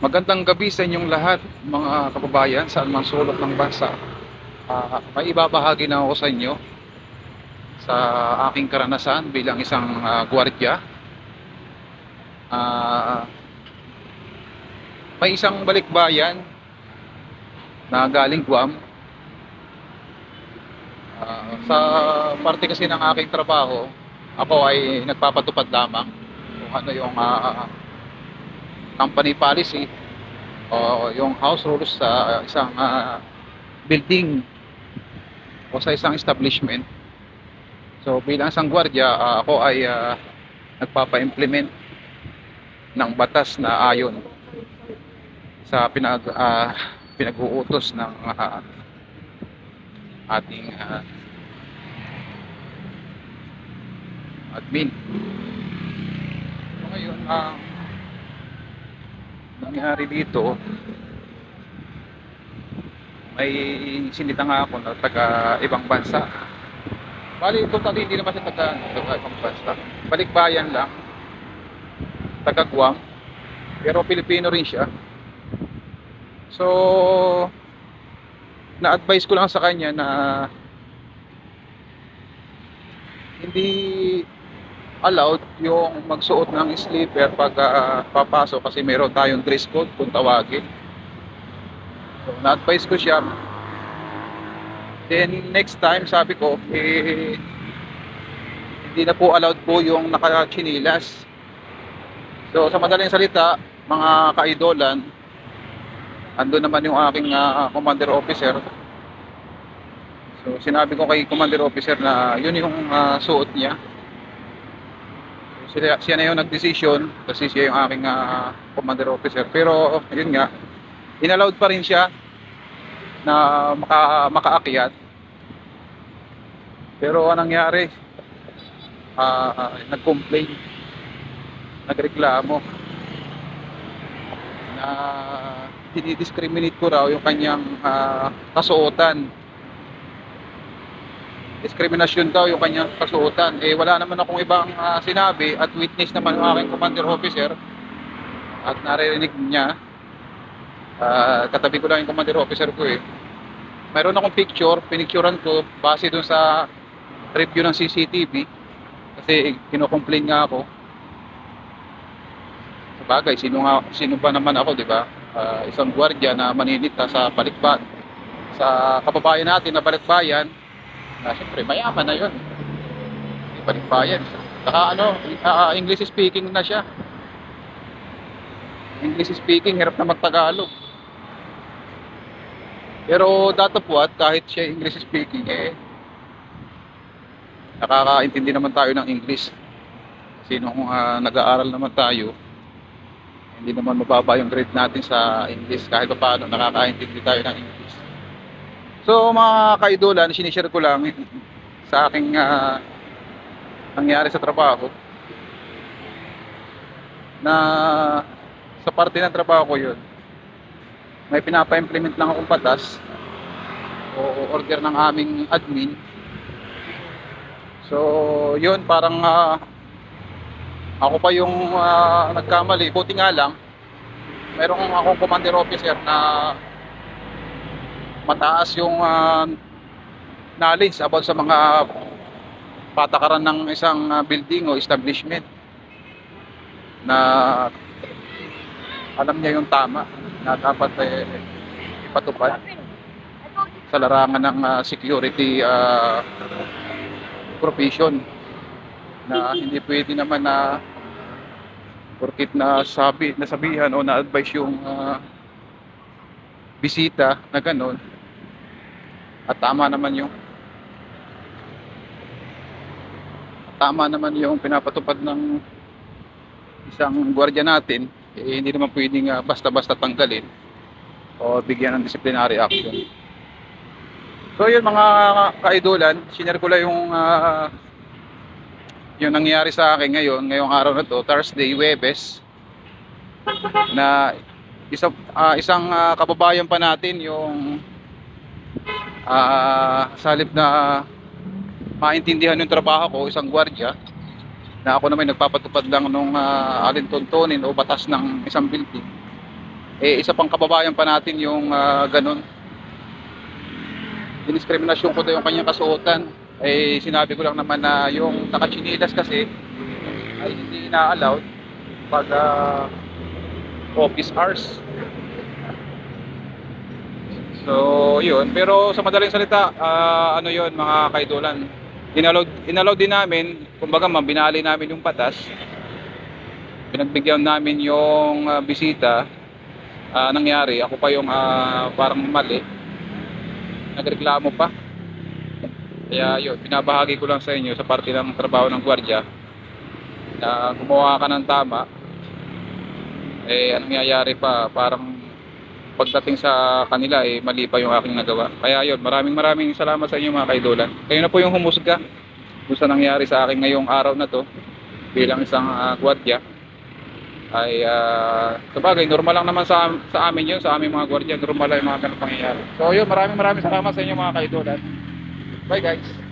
Magandang gabi sa inyong lahat, mga kababayan, saan man sulok ng bansa. May ibabahagi na ako sa inyo sa aking karanasan bilang isang gwardiya. Ah, may isang balikbayan na galing Guam. Sa parte kasi ng aking trabaho, ako ay nagpapatupad lamang kung ano yung company policy o yung house rules sa isang building o sa isang establishment. So bilang isang gwardiya, ako ay nagpapa-implement ng batas na ayon sa pinag-uutos ng ating admin. So ngayon, nangyari dito, may sinita nga ako na taga ibang bansa. Bali, totally hindi naman siya taga ibang bansa. Balikbayan lang, taga Guam, pero Pilipino rin siya. So, na-advise ko lang sa kanya na hindi allowed yung magsuot ng sleeper pag papasok kasi meron tayong dress code kung tawagin. So, na-advise ko siya. Then next time sabi ko, hindi na po allowed po yung naka-chinilas. So sa madaling salita, mga kaidolan, andun naman yung aking commander officer. So sinabi ko kay commander officer na yun yung suot niya. So, siya na yung nag-decision kasi siya yung aking commander officer. Pero yun nga, inallowed pa rin siya na makaakyat. Pero anong nangyari? Nag-complain, nagreklamo na dinidiscriminate ko raw yung kanyang kasuotan. Diskriminasyon daw yung kanyang kasuotan. Wala naman akong ibang sinabi at witness naman yung aking commander officer at naririnig niya. Katabi ko lang yung commander officer ko Mayroon akong picture, pinicturean ko base dun sa review ng CCTV kasi kino-complain nga ako. Sabagay, sino ba naman ako, di ba? Isang gwardiya na maninita sa balikbayan, sa kababayan natin na balikbayan, na siyempre mayaman na yun. Di balikbayan. Saka English speaking na siya. English speaking, hirap na magtagalog. Pero datapwat, kahit siya English speaking, nakakaintindi naman tayo ng English. Kasi nung nag-aaral naman tayo, hindi naman mababa yung grade natin sa English. Kahit pa paano, nakakaintindi tayo ng English. So mga kaidolan, sinishare ko lang sa aking nangyari sa trabaho na sa parte ng trabaho ko yun, may pinapa-implement lang akong batas o order ng aming admin. So yun, parang ako pa yung nagkamali. Buti nga lang mayroong akong commander officer na mataas yung knowledge about sa mga patakaran ng isang building o establishment, na alam niya yung tama na dapat ipatupad sa larangan ng security profession, na hindi pwede naman na porkit nasabihan o na-advise yung bisita na gano'n at tama naman yung pinapatupad ng isang gwardiya natin, hindi naman pwedeng basta-basta tanggalin o bigyan ng disciplinary action. So yun mga kaidolan, sinare ko lang yung nangyari sa akin ngayong araw na to, Thursday, Huwebes, na isang kababayan pa natin yung sa halip na maintindihan yung trabaho ko, isang gwardiya, na ako naman nagpapatupad lang nung alintuntunin o batas ng isang building, Eh, isa pang kababayan pa natin yung ganun. Diniskriminasyon ko daw yung kanyang kasuotan. Eh, sinabi ko lang naman na yung nakachinilas kasi ay hindi na-allowed pag office hours. So, yun. Pero sa madaling salita, ano yun mga kaidolan. Inallowed din namin, kumbaga binali namin yung batas. Pinagbigyan namin yung bisita. Nangyari, ako pa yung parang mali. Nagreklamo pa. Kaya yun, binabahagi ko lang sa inyo sa parte ng trabaho ng gwardiya na gumawa ka ng tama. Eh, anong nangyayari pa, parang pagdating sa kanila eh mali pa yung aking nagawa. Kaya yun, maraming salamat sa inyo mga kaidolan. Kayo na po yung humusga kung sa nangyari sa akin ngayong araw na to bilang isang gwardiya. Ay sabagay normal lang naman sa amin yun, sa aming mga gwardiya, normal lang yung mga ganung pangyayari. So yun, maraming salamat sa inyo mga kaidolan. Bye guys.